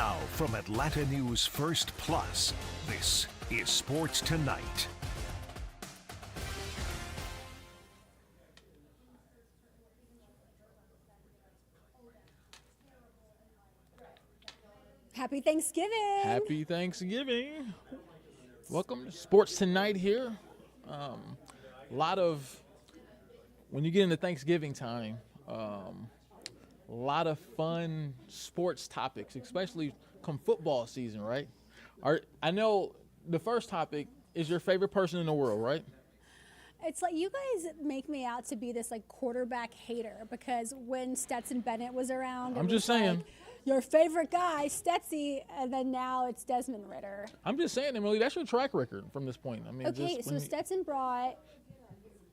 Now from Atlanta News First Plus, this is Sports Tonight. Happy Thanksgiving. Happy Thanksgiving. Welcome to Sports Tonight here. A lot of, when you get into Thanksgiving time, a lot of fun sports topics, especially come football season, right? I know the first topic is your favorite person in the world, right? It's like you guys make me out to be this like quarterback hater because when Stetson Bennett was around, I'm just saying. Like, your favorite guy, Stetsy, and then now it's Desmond Ritter. I'm just saying, Emily, that's your track record from this point. I mean, okay, so Stetson brought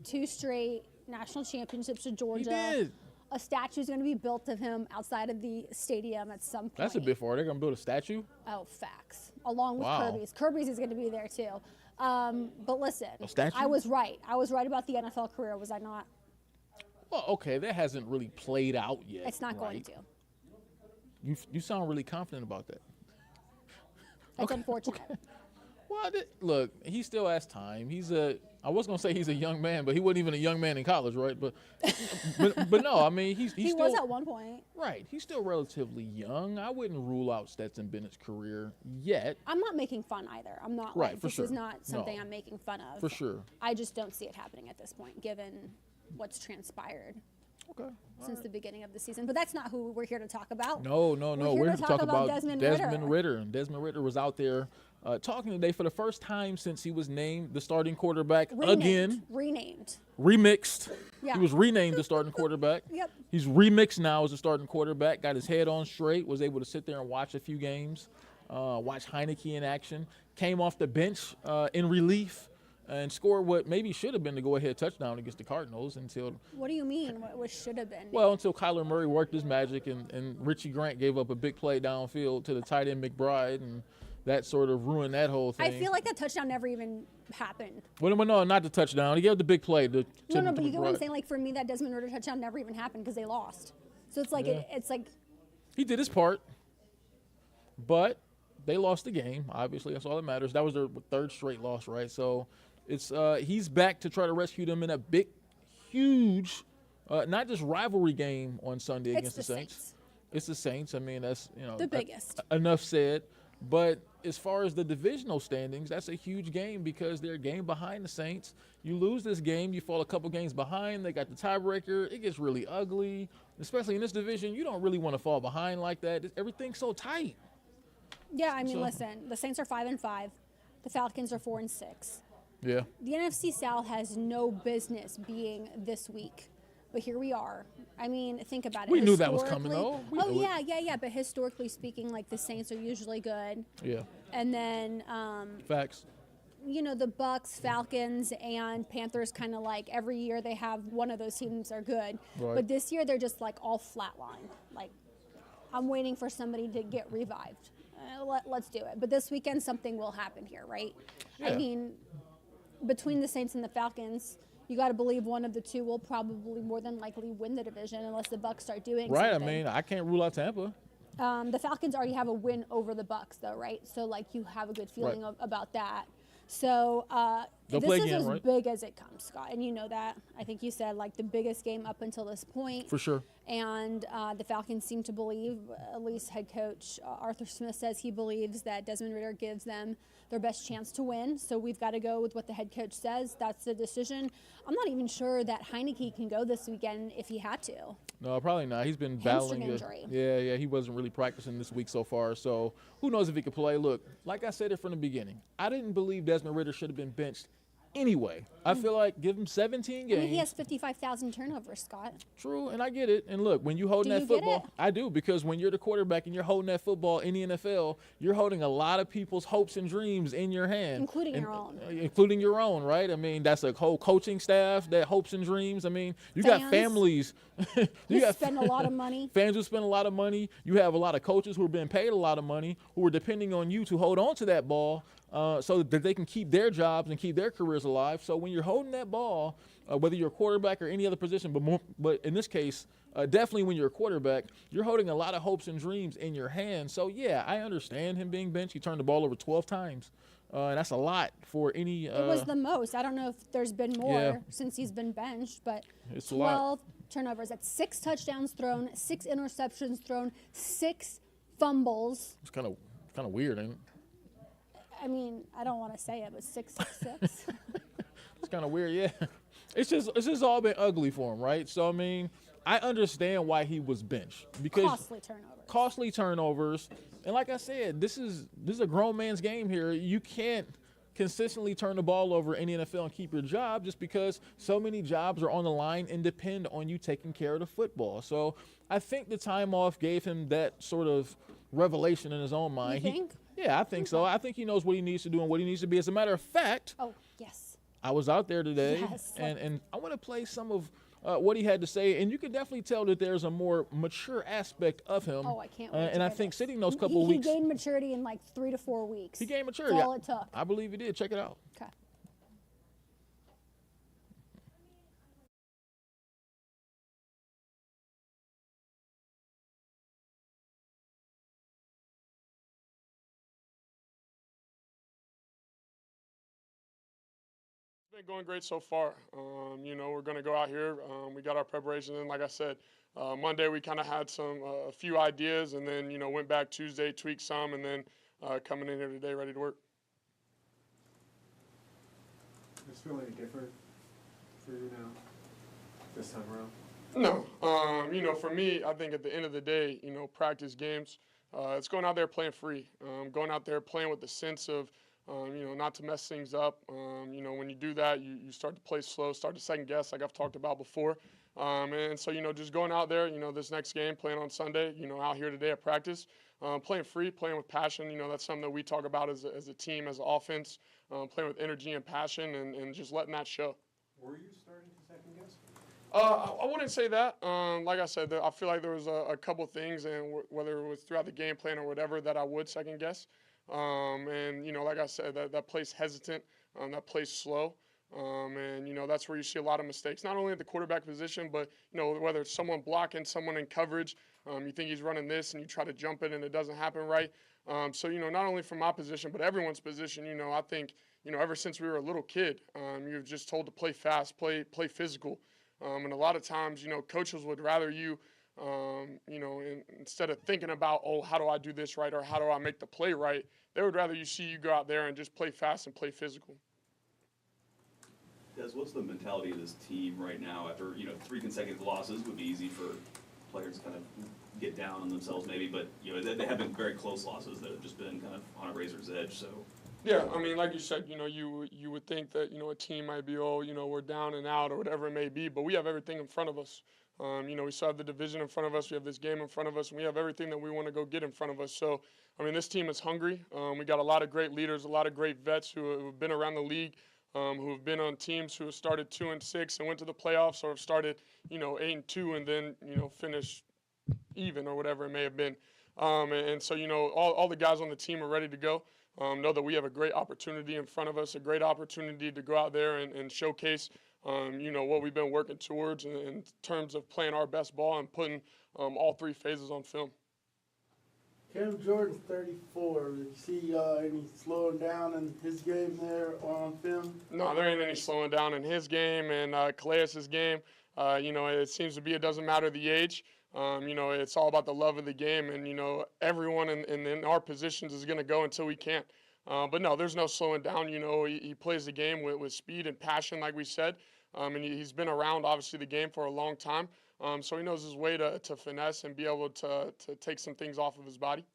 2 straight national championships to Georgia. He did. A statue is going to be built of him outside of the stadium at some point. That's a bit far. They're going to build a statue? Oh, facts. Along with Wow. Kirby's. Kirby's is going to be there too. But listen, A statue? I was right. I was right about the NFL career, was I not? Well, okay, that hasn't really played out yet. It's not going right? to. You sound really confident about that. That's unfortunate. Okay. Well, look, he still has time. I was going to say he's a young man, but he wasn't even a young man in college, right? But no, I mean, he He still was at one point. Right. He's still relatively young. I wouldn't rule out Stetson Bennett's career yet. I'm not making fun either. I'm not Right, like, for this sure. is not something No. I'm making fun of. For sure. I just don't see it happening at this point, given what's transpired Okay. since the beginning of the season. But that's not who we're here to talk about. No. We're here to talk about Desmond Ritter. And Desmond Ritter was out there talking today for the first time since he was named the starting quarterback again. Remixed. Yeah. He was renamed the starting quarterback. Yep. He's remixed now as a starting quarterback, got his head on straight, was able to sit there and watch a few games, watch Heineke in action, came off the bench in relief, and scored what maybe should have been the go-ahead touchdown against the Cardinals until What do you mean? What should have been? Well, until Kyler Murray worked his magic and Richie Grant gave up a big play downfield to the tight end McBride, and that sort of ruined that whole thing. I feel like that touchdown never even happened. Well, no, not the touchdown. He gave the big play. No, but you get what I'm saying? Like, for me, that Desmond Ritter touchdown never even happened because they lost. So it's like, Yeah. it's like. He did his part, but they lost the game. Obviously, that's all that matters. That was their 3rd straight loss, right? So it's he's back to try to rescue them in a big, huge, not just rivalry game on Sunday against the Saints. It's the Saints. I mean, that's the biggest. Enough said. But as far as the divisional standings, that's a huge game because they're a game behind the Saints. You lose this game, you fall a couple games behind. They got the tiebreaker. It gets really ugly, especially in this division. You don't really want to fall behind like that. Everything's so tight. Yeah, I mean, listen, the Saints are 5-5. The Falcons are 4-6. Yeah. The NFC South has no business being this weak. But here we are. I mean, think about it. We knew that was coming, though. Yeah. But historically speaking, like, the Saints are usually good. Yeah. And then, Facts. The Bucks, Falcons, and Panthers kind of like every year they have one of those teams are good. Right. But this year they're just like all flatline. Like, I'm waiting for somebody to get revived. Let's do it. But this weekend something will happen here, right? Yeah. I mean, between the Saints and the Falcons, you got to believe one of the two will probably more than likely win the division unless the Bucks start doing right. something. I mean, I can't rule out Tampa. The Falcons already have a win over the Bucks, though, right? So, like, you have a good feeling about that. So, this is as big as it comes, Scott, and you know that. I think you said, like, the biggest game up until this point. For sure. And the Falcons seem to believe, at least head coach Arthur Smith says he believes that Desmond Ritter gives them their best chance to win. So we've got to go with what the head coach says. That's the decision. I'm not even sure that Heineke can go this weekend if he had to. No, probably not. He's been battling injury. Yeah. He wasn't really practicing this week so far. So who knows if he could play. Look, like I said it from the beginning, I didn't believe Desmond Ritter should have been benched anyway. I feel like give him 17 games. I mean, he has 55,000 turnovers, Scott. True, and I get it. And look, when you holding that football, I do, because when you're the quarterback and you're holding that football in the NFL, you're holding a lot of people's hopes and dreams in your hand. Including your own, right? I mean, that's a whole coaching staff that hopes and dreams. I mean, you got families. you spend a lot of money. Fans who spend a lot of money. You have a lot of coaches who are being paid a lot of money who are depending on you to hold on to that ball so that they can keep their jobs and keep their careers alive. So when you're holding that ball, whether you're a quarterback or any other position, but in this case, definitely when you're a quarterback, you're holding a lot of hopes and dreams in your hands. So, yeah, I understand him being benched. He turned the ball over 12 times, and that's a lot for any it was the most. I don't know if there's been more Yeah. since he's been benched, but It's a lot. 12 turnovers. That's 6 touchdowns thrown, 6 interceptions thrown, 6 fumbles. It's kind of weird, ain't it? I mean, I don't want to say it, but 666. It's kind of weird, yeah. It's just all been ugly for him, right? So, I mean, I understand why he was benched. Because Costly turnovers. And like I said, this is a grown man's game here. You can't consistently turn the ball over in the NFL and keep your job just because so many jobs are on the line and depend on you taking care of the football. So I think the time off gave him that sort of revelation in his own mind. You think? Yeah, I think so. I think he knows what he needs to do and what he needs to be. As a matter of fact, Oh, yes. I was out there today, Yes. and I want to play some of what he had to say, and you can definitely tell that there's a more mature aspect of him. Oh, I can't wait to And I hear think this. sitting those couple He weeks, gained maturity in like 3 to 4 weeks. he gained maturity. That's all it took. I believe he did. Check it out. Okay. It's been going great so far. We're going to go out here. We got our preparation in. Like I said, Monday we kind of had a few ideas, and then went back Tuesday, tweaked some, and then coming in here today ready to work. Does it feel any different for you now this time around? No. For me, I think at the end of the day, practice games, it's going out there playing free, going out there playing with the sense of, not to mess things up. When you do that, you start to play slow, start to second guess, like I've talked about before. And so, just going out there, this next game, playing on Sunday, out here today at practice, playing free, playing with passion. That's something that we talk about as a team, as an offense, playing with energy and passion, and just letting that show. Were you starting to second guess? I wouldn't say that. Like I said, I feel like there was a couple things, and whether it was throughout the game plan or whatever, that I would second guess. Like I said, that plays hesitant, that plays slow. That's where you see a lot of mistakes, not only at the quarterback position, but, whether it's someone blocking, someone in coverage, you think he's running this and you try to jump it and it doesn't happen right. Not only from my position, but everyone's position, I think, ever since we were a little kid, you're just told to play fast, play physical. And a lot of times, coaches would rather you, instead of thinking about, oh, how do I do this right or how do I make the play right, they would rather you see you go out there and just play fast and play physical. Dez, what's the mentality of this team right now after 3 consecutive losses? Would be easy for players to kind of get down on themselves maybe, but they have been very close losses that have just been kind of on a razor's edge. So yeah, I mean, like you said, you would think that a team might be, we're down and out or whatever it may be, but we have everything in front of us. We still have the division in front of us. We have this game in front of us, and we have everything that we want to go get in front of us. So, this team is hungry. We got a lot of great leaders, a lot of great vets who have been around the league, who have been on teams who have started 2-6 and went to the playoffs, or have started, 8-2 and then, finished even or whatever it may have been. So, all the guys on the team are ready to go. Know that we have a great opportunity in front of us, a great opportunity to go out there and showcase what we've been working towards in terms of playing our best ball and putting all 3 phases on film. Cam Jordan's 34. Did you see any slowing down in his game there on film? No, there ain't any slowing down in his game and Calais' game. It seems to be it doesn't matter the age. It's all about the love of the game, and, everyone in our positions is going to go until we can't. But no, there's no slowing down. He plays the game with speed and passion, like we said. And he's been around, obviously, the game for a long time. So he knows his way to finesse and be able to take some things off of his body.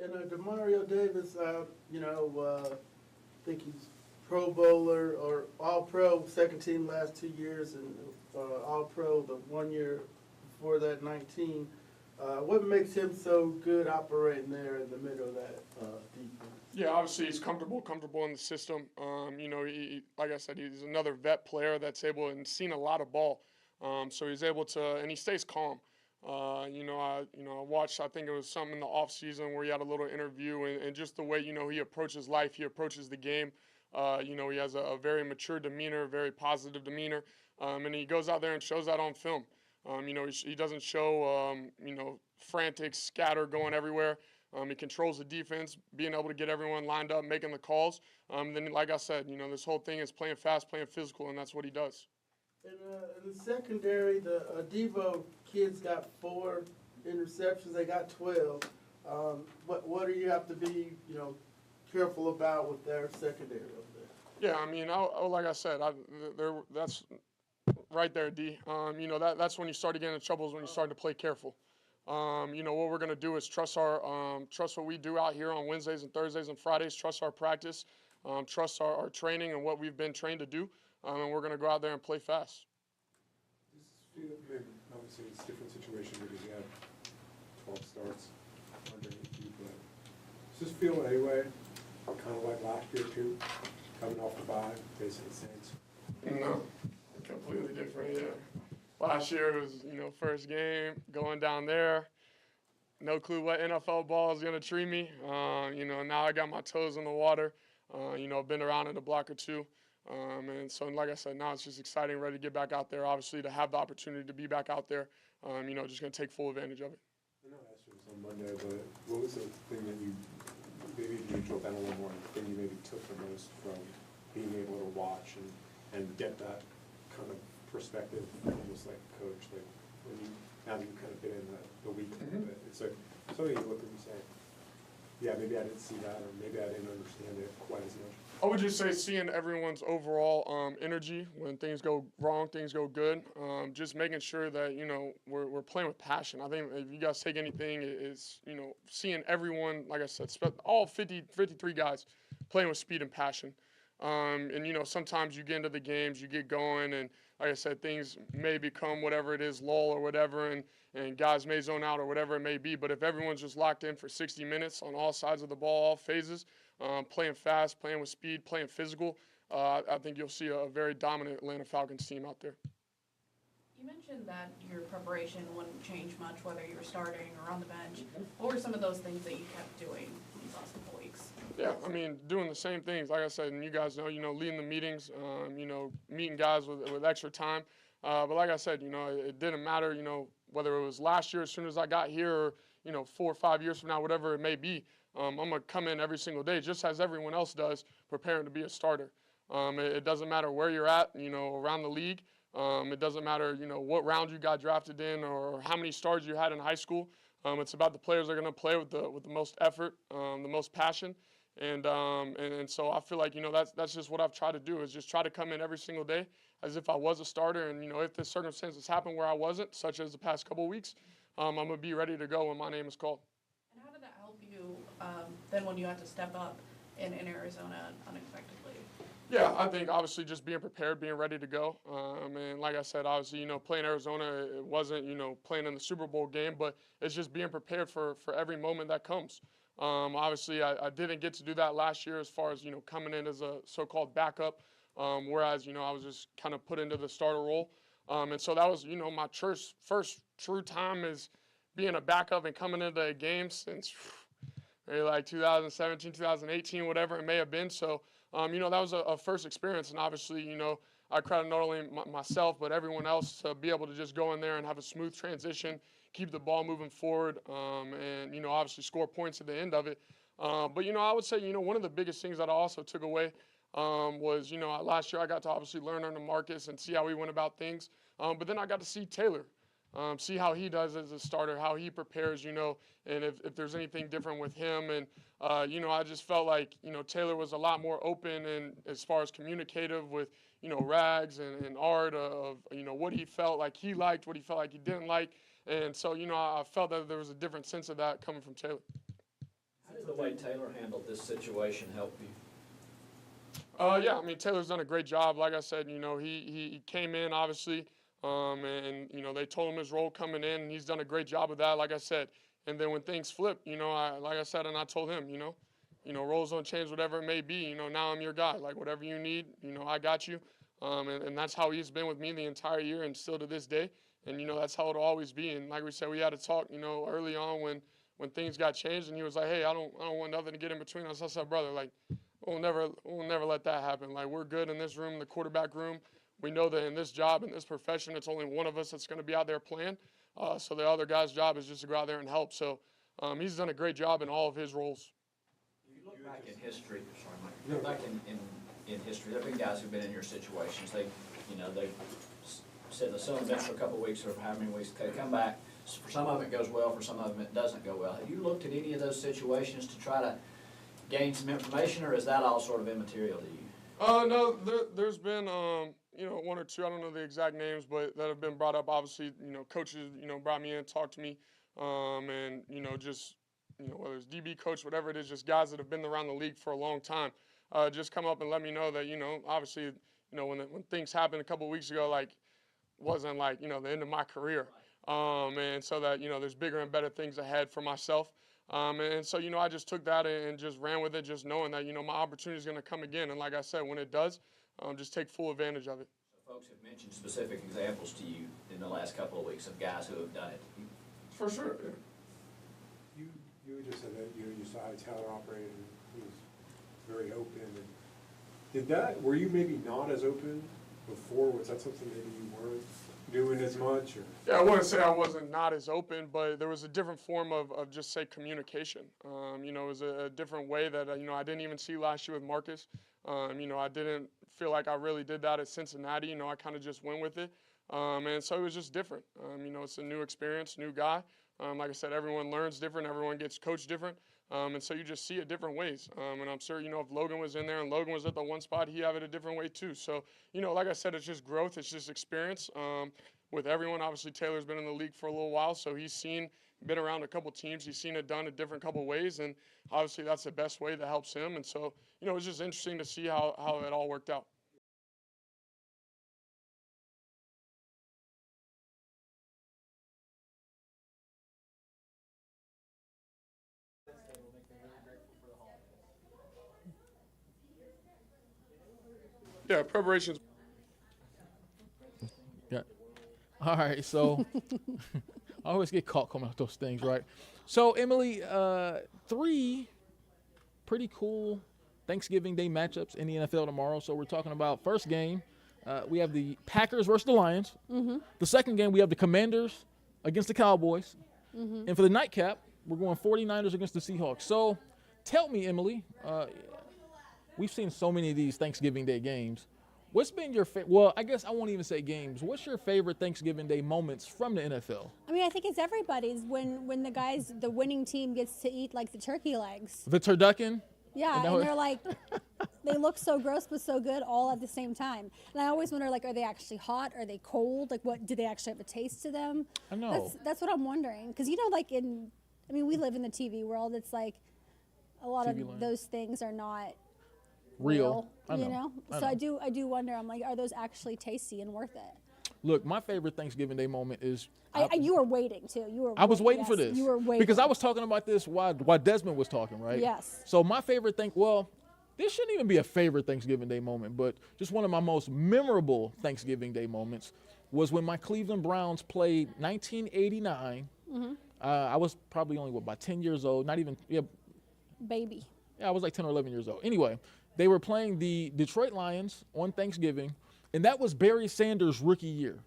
And Demario Davis, I think he's Pro Bowler or All-Pro, second team last 2 years, and All-Pro the 1 year before that, 19. What makes him so good operating there in the middle of that defense? Yeah, obviously he's comfortable in the system. He, like I said, he's another vet player that's able and seen a lot of ball. So he's able to, and he stays calm. I watched, I think it was something in the off season where he had a little interview, and just the way, he approaches life, he approaches the game. He has a very mature demeanor, very positive demeanor. And he goes out there and shows that on film. He doesn't show, frantic, scatter, going everywhere. He controls the defense, being able to get everyone lined up, making the calls. Then, like I said, this whole thing is playing fast, playing physical, and that's what he does. In the secondary, the Devo kids got 4 interceptions. They got 12. What do you have to be, careful about with their secondary over there? Yeah, like I said, that's right there, D. That's when you start to get into trouble is when you start to play careful. What we're going to do is trust what we do out here on Wednesdays and Thursdays and Fridays, trust our practice, trust our training and what we've been trained to do, and we're going to go out there and play fast. Obviously, it's a different situation because you have 12 starts underneath you, but does this feel anyway kind of like last year too, coming off the bye, facing the Saints? No, completely different, yeah. Last year it was, first game, going down there, no clue what NFL ball is going to treat me. Now I got my toes in the water, been around it a block or two. And so, like I said, now it's just exciting, ready to get back out there, obviously, to have the opportunity to be back out there, just going to take full advantage of it. I know I asked you this on Monday, but what was the thing that you, maybe if you drove down a little more, the thing you maybe took the most from being able to watch and get that kind of perspective, almost like coach, like when you, now that you've kind of been in the week a little bit, it's like something you look at and say, yeah, maybe I didn't see that, or maybe I didn't understand it quite as much. I would just say seeing everyone's overall energy when things go wrong, things go good, just making sure that, we're playing with passion. I think if you guys take anything, is, seeing everyone, like I said, all 53 guys playing with speed and passion. Sometimes you get into the games, you get going, and like I said, things may become whatever it is, lull or whatever, and guys may zone out or whatever it may be. But if everyone's just locked in for 60 minutes on all sides of the ball, all phases, playing fast, playing with speed, playing physical, I think you'll see a very dominant Atlanta Falcons team out there. You mentioned that your preparation wouldn't change much whether you were starting or on the bench. What were some of those things that you kept doing these last couple weeks? Yeah, doing the same things. Like I said, and you guys know, leading the meetings, meeting guys with extra time. But like I said, it didn't matter, whether it was last year as soon as I got here or, 4 or 5 years from now, whatever it may be. I'm going to come in every single day, just as everyone else does, preparing to be a starter. It doesn't matter where you're at, around the league. It doesn't matter, what round you got drafted in or how many stars you had in high school. It's about the players that are going to play with the most effort, the most passion. And so I feel like, that's just what I've tried to do, is just try to come in every single day as if I was a starter. And, if the circumstances happen where I wasn't, such as the past couple of weeks, I'm going to be ready to go when my name is called. And how did that help you then when you had to step up in Arizona unexpectedly? Yeah, I think obviously just being prepared, being ready to go. And like I said, obviously, playing Arizona, it wasn't, playing in the Super Bowl game, but it's just being prepared for every moment that comes. Obviously, I didn't get to do that last year as far as, coming in as a so-called backup, whereas, I was just kind of put into the starter role. And so that was, my first true time is being a backup and coming into a game since maybe like 2017, 2018, whatever it may have been. So, that was a first experience. And obviously, I credit not only myself, but everyone else to be able to just go in there and have a smooth transition, keep the ball moving forward, and, obviously score points at the end of it. But, I would say, one of the biggest things that I also took away was, last year I got to obviously learn under Marcus and see how he went about things. But then I got to see Taylor, see how he does as a starter, how he prepares, and if there's anything different with him. And, I just felt like, Taylor was a lot more open and as far as communicative with, Rags and Art of, what he felt like he liked, what he felt like he didn't like. And so, I felt that there was a different sense of that coming from Taylor. How did the way Taylor handled this situation help you? Yeah, Taylor's done a great job. Like I said, he came in, obviously, and, they told him his role coming in, and he's done a great job of that, like I said. And then when things flip, like I said, and I told him, roles don't change, whatever it may be. Now I'm your guy. Like, whatever you need, I got you. And that's how he's been with me the entire year and still to this day. And, that's how it'll always be. And like we said, we had to talk, early on when things got changed. And he was like, hey, I don't want nothing to get in between us. I said, brother, like, we'll never let that happen. Like, we're good in this room, the quarterback room. we know that in this job, in this profession, it's only one of us that's going to be out there playing. So the other guy's job is just to go out there and help. So he's done a great job in all of his roles. You look back in history, sorry, Mike, you look back in history, there have been guys who've been in your situations. They sit in the sun bench for a couple of weeks or how many weeks, they come back. For some of it goes well, for some of them it doesn't go well. Have you looked at any of those situations to try to gain some information, or is that all sort of immaterial to you? No, there's been, one or two, I don't know the exact names, but that have been brought up. Obviously, coaches, brought me in, talked to me, and, whether it's DB coach, whatever it is, just guys that have been around the league for a long time, just come up and let me know that, obviously, when things happened a couple of weeks ago, wasn't the end of my career. And so that, there's bigger and better things ahead for myself. And so, I just took that and just ran with it, just knowing that, my opportunity is going to come again. And like I said, when it does, just take full advantage of it. So folks have mentioned specific examples to you in the last couple of weeks of guys who have done it. For sure. You just said that you saw how Taylor operated, and he was very open. And were you maybe not as open before? Was that something maybe you weren't doing as much? Or? Yeah, I wouldn't say I wasn't not as open, but there was a different form of just say communication. It was a different way that I didn't even see last year with Marcus. I didn't feel like I really did that at Cincinnati. I kind of just went with it, and so it was just different. It's a new experience, new guy. Like I said, everyone learns different, everyone gets coached different, and so you just see it different ways. And I'm sure if Logan was in there and Logan was at the one spot, he'd have it a different way too. So like I said, it's just growth, it's just experience. With everyone, obviously Taylor's been in the league for a little while, so he's been around a couple teams, he's seen it done a different couple ways, and obviously that's the best way that helps him. And so it's just interesting to see how it all worked out. Yeah, preparations. Yeah. All right, so I always get caught coming out those things, right? So, Emily, 3 pretty cool Thanksgiving Day matchups in the NFL tomorrow. So we're talking about first game, we have the Packers versus the Lions. Mm-hmm. The second game, we have the Commanders against the Cowboys. Mm-hmm. And for the nightcap, we're going 49ers against the Seahawks. So tell me, Emily, we've seen so many of these Thanksgiving Day games. What's been your well, I guess I won't even say games. What's your favorite Thanksgiving Day moments from the NFL? I mean, I think it's everybody's when the winning team gets to eat the turkey legs. The turducken? Yeah, and they're like, they look so gross but so good all at the same time. And I always wonder, are they actually hot? Are they cold? What do they actually have a taste to them? I know. That's what I'm wondering. Because, we live in the TV world. It's a lot TV of land. Those things are not real. I know. You know? So I do wonder, I'm like, are those actually tasty and worth it? Look, my favorite Thanksgiving Day moment is you were waiting too. I was waiting for this. You were waiting. Because I was talking about this while Desmond was talking, right? Yes. So my favorite this shouldn't even be a favorite Thanksgiving Day moment, but just one of my most memorable Thanksgiving Day moments was when my Cleveland Browns played 1989. Mm-hmm. I was probably only about 10 years old, not even baby. Yeah, I was 10 or 11 years old. Anyway, they were playing the Detroit Lions on Thanksgiving, and that was Barry Sanders' rookie year.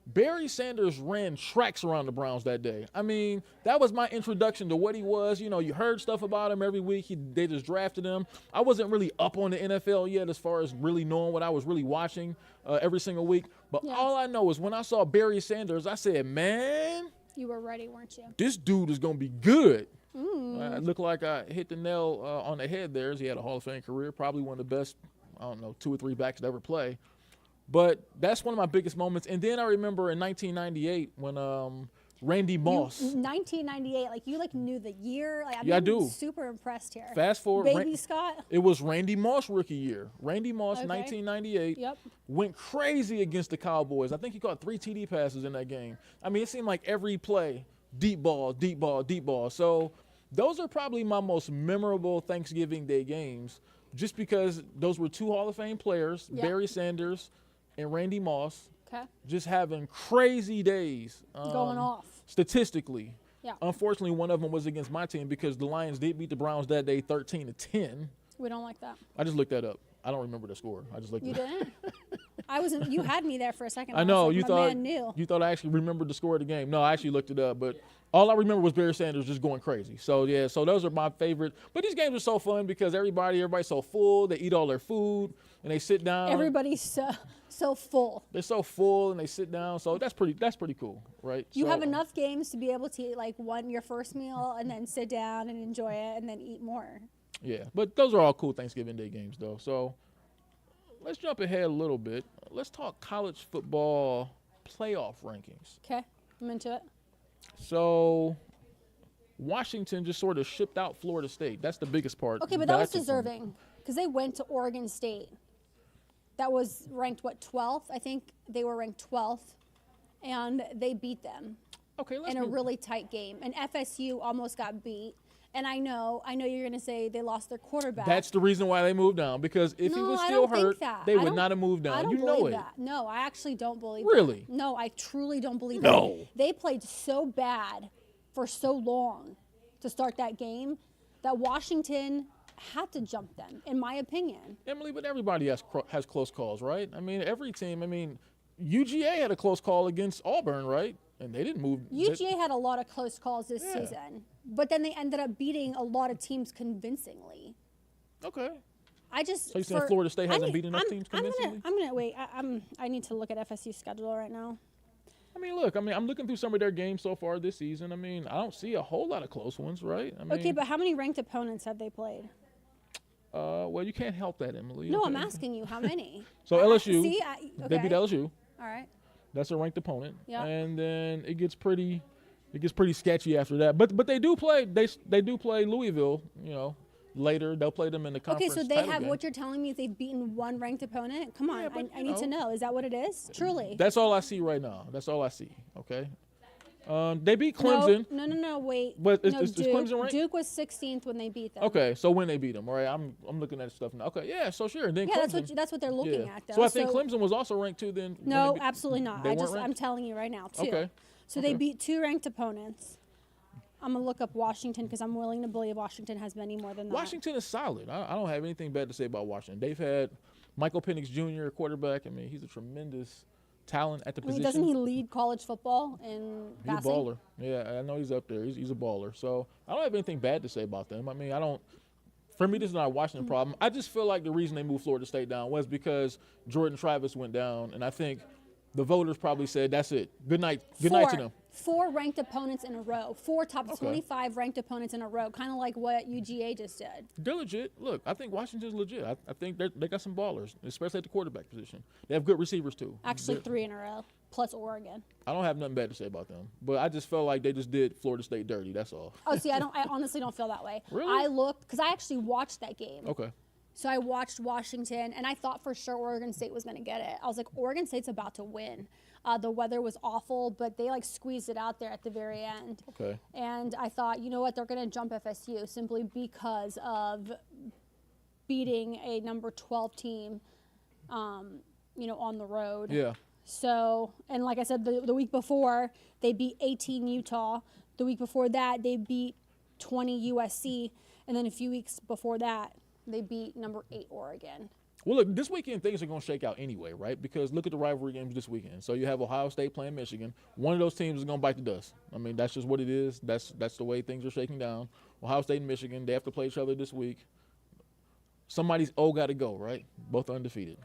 Barry Sanders ran tracks around the Browns that day. I mean, that was my introduction to what he was. You heard stuff about him every week. They just drafted him. I wasn't really up on the NFL yet as far as really knowing what I was really watching every single week. But all I know is when I saw Barry Sanders, I said, man. You were ready, weren't you? This dude is going to be good. It looked like I hit the nail on the head there. He had a Hall of Fame career, probably one of the best, 2 or 3 backs to ever play. But that's one of my biggest moments. And then I remember in 1998 when Randy Moss. 1998, you knew the year. I do. Super impressed here. Fast forward. Baby Scott. It was Randy Moss rookie year. Randy Moss, okay. 1998. Yep. Went crazy against the Cowboys. I think he caught 3 TD passes in that game. I mean, it seemed like every play, deep ball, deep ball, deep ball. So those are probably my most memorable Thanksgiving Day games just because those were 2 Hall of Fame players, Barry Sanders and Randy Moss, just having crazy days. Going off. Statistically. Yeah. Unfortunately, one of them was against my team because the Lions did beat the Browns that day 13-10. We don't like that. I just looked that up. I don't remember the score. I just looked You at it. didn't? I wasn't. You had me there for a second. I know, was you like, my thought man knew. you thought I actually remembered the score of the game. No, I actually looked it up, but all I remember was Barry Sanders just going crazy. So yeah, so those are my favorite. But these games are so fun because everybody's so full. They eat all their food and they sit down. Everybody's so full. They're so full and they sit down. So that's pretty cool, right? You So, have enough games to be able to eat like your first meal and then sit down and enjoy it and then eat more. Yeah, but those are all cool Thanksgiving Day games though. So let's jump ahead a little bit. Let's talk college football playoff rankings. Okay, I'm into it. So Washington just sort of shipped out Florida State. That's the biggest part. Okay, but that was I took from it. deserving because they went to Oregon State. That was ranked, 12th? I think they were ranked 12th, and they beat them Okay, let's in a really tight game. And FSU almost got beat. And I know you're going to say they lost their quarterback. That's the reason why they moved down, because if he No, was I still don't think hurt, that. they I would don't- not have moved down. I don't You know believe it. that. No, I actually don't believe Really? that. No, I truly don't believe No. that. They played so bad for so long to start that game that Washington had to jump them, in my opinion. Emily, but everybody has close calls, right? I mean, every team. I mean, UGA had a close call against Auburn, right? And they didn't move. UGA had a lot of close calls this Yeah. season, but then they ended up beating a lot of teams convincingly. Okay. I just So you're saying Florida State hasn't beaten enough teams I'm convincingly? gonna wait. I need to look at FSU's schedule right now. I mean, look. I mean, I'm looking through some of their games so far this season. I mean, I don't see a whole lot of close ones, right? I mean, Okay, but how many ranked opponents have they played? well, you can't help that, Emily. No, okay? I'm asking you how many. So LSU, See, they beat okay. LSU. All right. That's a ranked opponent. Yeah. And then it gets pretty sketchy after that. But they do play Louisville, later. They'll play them in the Okay, conference so they title have game. what you're telling me is they've beaten one ranked opponent? Come on, Yeah, but, I need to know. Is that what it is? Truly. That's all I see right now. That's all I see. Okay. They beat Clemson. No, wait. But is Duke. Clemson ranked? Duke was 16th when they beat them. Okay, so when they beat them, all right? I'm looking at stuff now. Okay, yeah, so sure. And then Yeah, Clemson, that's what they're looking yeah. at, though. So I think Clemson was also ranked too. Then when No, they beat- absolutely not. They weren't I'm ranked? telling you right now, two. Okay. So they beat two ranked opponents. I'm gonna look up Washington because I'm willing to believe Washington has many more than that. Washington is solid. I don't have anything bad to say about Washington. They've had Michael Penix Jr. quarterback. I mean, he's a tremendous talent at the I mean, position. doesn't he lead college football in He's a passing? baller. Yeah, I know he's up there. He's a baller. So I don't have anything bad to say about them. I mean, for me, this is not a Washington problem. I just feel like the reason they moved Florida State down was because Jordan Travis went down, and I think the voters probably said, that's it. Good night. Good night to them. Four ranked opponents in a row. Four top 25 ranked opponents in a row. Kind of like what UGA just did. They're legit. Look, I think Washington's legit. I think they got some ballers, especially at the quarterback position. They have good receivers, too. Actually, three in a row, plus Oregon. I don't have nothing bad to say about them, but I just felt like they just did Florida State dirty. That's all. Oh, see, I honestly don't feel that way. Really? I looked, because I actually watched that game. Okay. So I watched Washington, and I thought for sure Oregon State was going to get it. I was like, Oregon State's about to win. The weather was awful, but they squeezed it out there at the very end. Okay. And I thought, you know what, they're going to jump FSU simply because of beating a number 12 team, on the road. Yeah. So, and like I said, the week before, they beat 18 Utah. The week before that, they beat 20 USC. And then a few weeks before that, they beat number 8 Oregon. Well, look, this weekend things are going to shake out anyway, right? Because look at the rivalry games this weekend. So you have Ohio State playing Michigan. One of those teams is going to bite the dust. I mean, that's just what it is. That's the way things are shaking down. Ohio State and Michigan, they have to play each other this week. Somebody's got to go, right? Both are undefeated.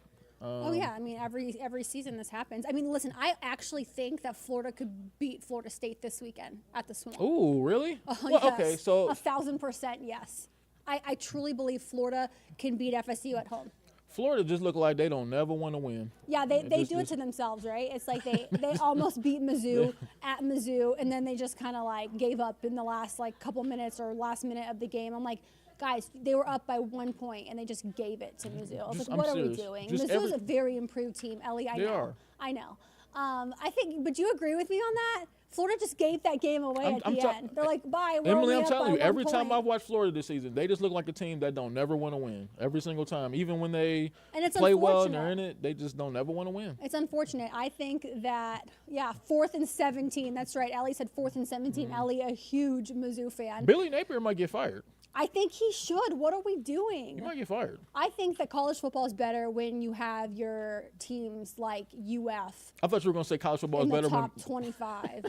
Oh yeah, I mean every season this happens. I mean, listen, I actually think that Florida could beat Florida State this weekend at the Swamp. Ooh, really? Oh, Well, yes. okay, so 1,000% yes. I truly believe Florida can beat FSU at home. Florida just look like they don't never want to win. Yeah, they do it to themselves, right? It's like they almost beat Mizzou at Mizzou, and then they just kind of gave up in the last couple minutes or last minute of the game. I'm like, guys, they were up by 1 point, and they just gave it to Mizzou. I was like, what are we doing? Mizzou is a very improved team, Ellie. I know. I think, but you agree with me on that? Florida just gave that game away at the end. They're like, bye, we're Emily, only I'm up telling by you, every 1 time point. I've watched Florida this season, they just look like a team that don't never want to win. Every single time. Even when they And it's play well and they're unfortunate. in it, they just don't ever want to win. It's unfortunate. I think that, 4th and 17. That's right. Ellie said 4th and 17. Ellie, a huge Mizzou fan. Billy Napier might get fired. I think he should. What are we doing? You might get fired. I think that college football is better when you have your teams like UF I thought you were going to say college football is in the better top 25.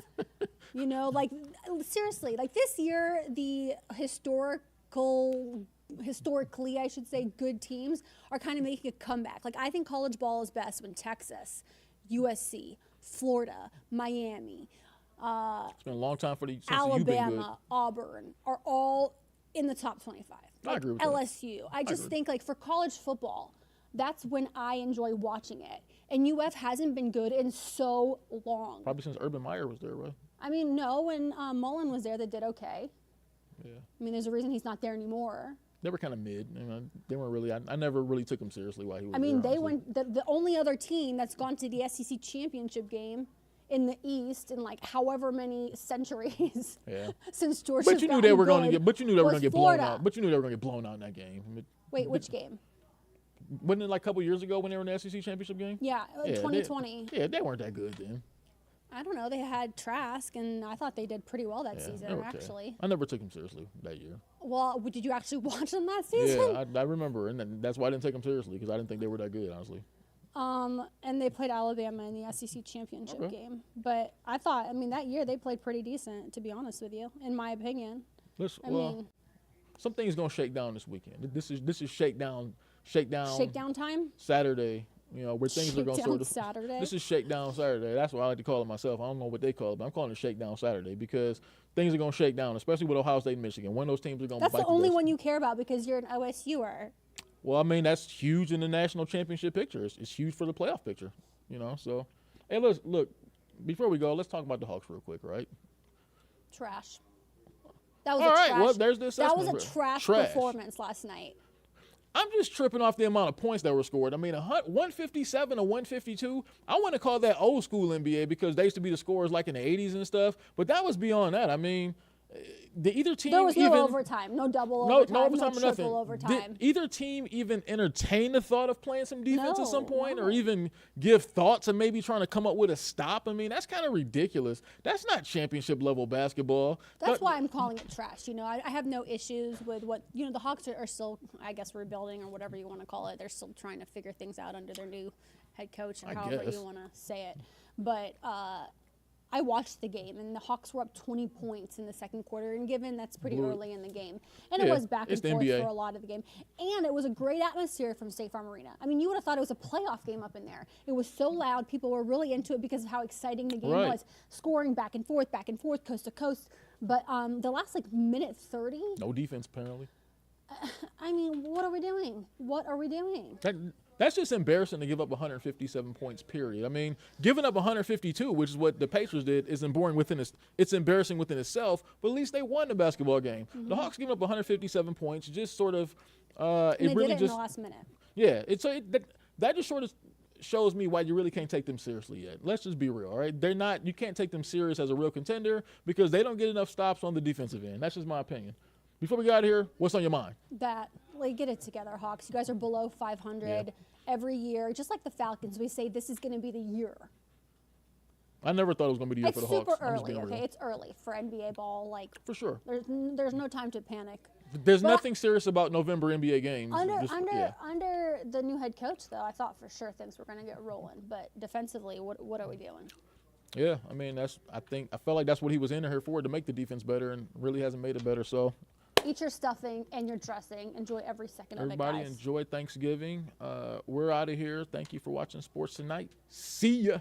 You know, like seriously, like this year, the historically, I should say, good teams are kind of making a comeback. Like I think college ball is best when Texas, USC, Florida, Miami, It's been a long time for the since you've been good. Alabama, Auburn are all in the top 25. I agree with LSU. I just think like for college football, that's when I enjoy watching it. And UF hasn't been good in so long. Probably since Urban Meyer was there, right? I mean, no, when Mullen was there, they did okay. Yeah. I mean, there's a reason he's not there anymore. They were kind of mid. You know, they weren't really. I never really took them seriously while he was I mean, there, they honestly. went the only other team that's gone to the SEC championship game in the East in like however many centuries Yeah. since Georgia's But you knew they were going to get. But you knew they were was going to get Florida. blown out. But you knew they were going to get blown out in that game. Wait, which game? Wasn't it like a couple years ago when they were in the SEC championship game? Yeah, Yeah, 2020. They weren't that good then. I don't know. They had Trask, and I thought they did pretty well that Yeah, season, they were okay. actually. I never took them seriously that year. Well, did you actually watch them that season? Yeah, I remember, and that's why I didn't take them seriously because I didn't think they were that good, honestly. And they played Alabama in the SEC championship Okay. game. But I thought, I mean, that year they played pretty decent, to be honest with you, in my opinion. I mean, some things gonna shake down this weekend. This is shakedown time? Saturday. You know, where things are going to Shakedown sort of. Saturday? This is Shakedown Saturday. That's what I like to call it myself. I don't know what they call it, but I'm calling it Shakedown Saturday because things are going to shake down, especially with Ohio State and Michigan. One of those teams are going to That's bite the only dust. one you care about because you're an OSUer. Well, I mean, that's huge in the national championship picture. It's huge for the playoff picture, you know. So, hey, look, before we go, let's talk about the Hawks real quick, right? Trash. That was All a right, trash. well, there's the That was assessment. a trash Trash. performance last night. I'm just tripping off the amount of points that were scored. I mean, 157 or 152, I want to call that old school NBA because they used to be the scorers like in the 80s and stuff. But that was beyond that. I mean, either team There was no even overtime, no double no overtime, no overtime or triple nothing. overtime. Did either team even entertain the thought of playing some defense at some No, point, no. or even give thoughts of maybe trying to come up with a stop? I mean, that's kind of ridiculous. That's not championship level basketball. That's why I'm calling it trash. You know, I have no issues with what, you know, the Hawks are still, I guess, rebuilding or whatever you want to call it. They're still trying to figure things out under their new head coach or I however guess. you want to say it. But I watched the game, and the Hawks were up 20 points in the second quarter, and given that's pretty Blew it. early in the game. And it Yeah, was back and it's the forth NBA. for a lot of the game. And it was a great atmosphere from State Farm Arena. I mean, you would have thought it was a playoff game up in there. It was so loud. People were really into it because of how exciting the game Right. was. Scoring back and forth, coast to coast. But the last, like, minute 30, No defense, apparently. I mean, what are we doing? What are we doing? That's just embarrassing to give up 157 points, period. I mean, giving up 152, which is what the Pacers did, is it's embarrassing within itself, but at least they won the basketball game. Mm-hmm. The Hawks giving up 157 points just sort of And it they really did it in just the last minute. yeah, that just sort of shows me why you really can't take them seriously yet. Let's just be real, all right? You can't take them serious as a real contender because they don't get enough stops on the defensive end. That's just my opinion. Before we get out of here, what's on your mind? That, like, get it together, Hawks. You guys are below 500 Yeah. every year. Just like the Falcons, we say this is going to be the year. I never thought it was going to be the year It's for the Hawks. super I'm just early, being okay? real. It's early for NBA ball. Like, For sure. there's no time to panic. There's But nothing serious about November NBA games. Under Yeah. under the new head coach, though, I thought for sure things were going to get rolling. But defensively, what are we doing? Yeah, I mean, I felt like that's what he was in here for, to make the defense better, and really hasn't made it better. So Eat your stuffing and your dressing. Enjoy every second everybody of it, guys. enjoy Thanksgiving. We're out of here. Thank you for watching Sports Tonight. See ya.